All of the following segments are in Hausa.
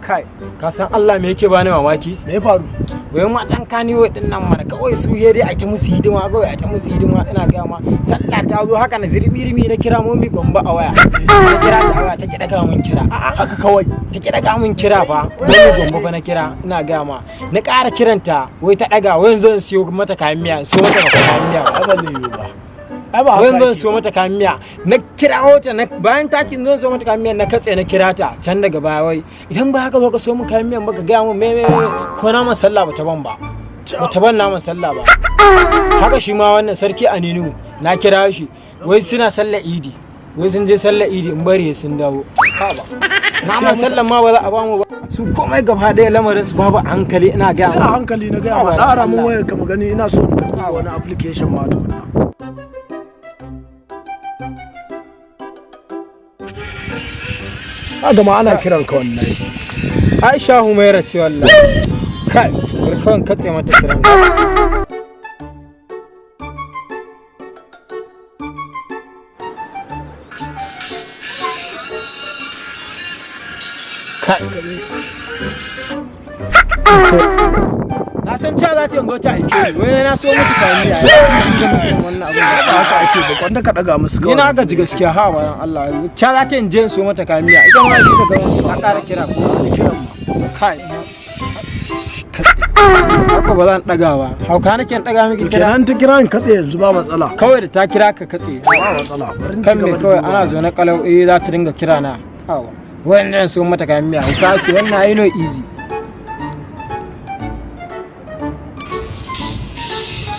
kai ka san Allah me yake bani mamaki me ya faru wai matan kaniwo din nan mana kawai su dai a ta musu hidima kawai a ta musu hidima ina ga ma sallah ta zo haka na zirmi na kira momi gomba a waya na kira ta waya ta kida ga mun kira haka kawai ta kida ga mun kira fa momi gomba ba na kira ina ga ma na ƙara kiranta wai ta daga wai yanzu siyo mata kayan miya so mata kayan miya ba zai yi ba wai zan so mata kayan miya na kira wata na bayan takin zan so mata kayan miya na katse na kira ta can daga baya wai idan ba haka zo ka so mu kayan miyan baka ga mu me ko na man sallah bata ban ba bata ban na man sallah ba haka shi ma wannan sarki Aninu na kira shi wai suna sallar idi wai sun je sallar idi in bari sun dawo na man sallah ma ba za a ba mu ba su komai gaba daya lamarin su babu hankali ina ga sai hankali na ga ba da ramu waya ka magani ina so wani application ma tukuna ma ana kiran ka wannan Aisha Humaira ce wallahi kai barkan katse mata kiran kai na san cewa za ta yanzu ta aike wai na so musu kayan miya wannan abin ba haka ake ba kwanda ka daga musu kawai ina gaji gaskiya ha bayan Allah cha za ta je so mata kayan miya idan ma ji daga a ƙara kira ko kiran kai haka ba zan daga ba hauka nake daga miki kira kenan ta kira in katse yanzu ba matsala kawai da ta kira ka katse ba matsala kan me kawai ana zo na kalau za ta dinga kira na hawa wannan so mata kayan miya hauka ake wannan ai no easy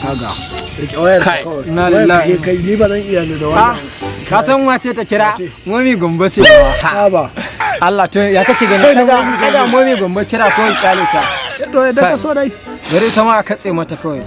kaga rike wayar kawai na lillahi kai ni ba zan iya ne da wannan ka san wace ta kira momi gombe ce ba ba Allah to ya kake gani kaga momi gombe kira ko kyale ta to da ka so dai gare ta ma katse mata kawai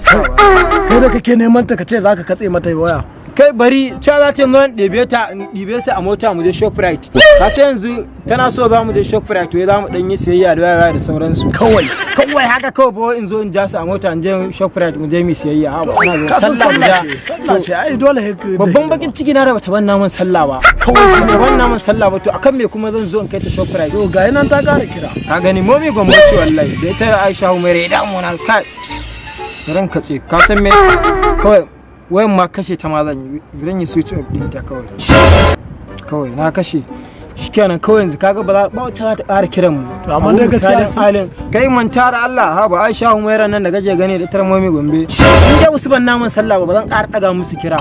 kai da kake neman ta kace zaka katse mata waya kai bari cha za ta yanzu ɗebe ta ɗibe su a mota mu je Shoprite ka sai yanzu tana so za mu je Shoprite wai za mu dan yi siyayya da waya da sauransu kawai haka kawai ba in zo in ja su a mota in je Shoprite mu je mu siyayya ha ba sallah mu ja sallah ce ai dole babban bakin ciki na da bata ban naman sallah ba kawai ba ban naman sallah ba to akan me kuma zan zo in kai ta Shoprite to ga nan ta kara kira ka gani momi gwamnati wallahi da ita Aisha Humaira idan mu na kai ran katse ka san me kawai wayan ma kashe ta ma zan yi switch off din ta kawai na kashe shikenan kawai yanzu kaga ba wacce za ta ƙara kiran mu to amma dai gaskiya halin kai manta da Allah ha ba Aisha Humaira nan da gaje gane da tarmomi Gombe in dai musu ban naman sallah ba zan ƙara daga musu kira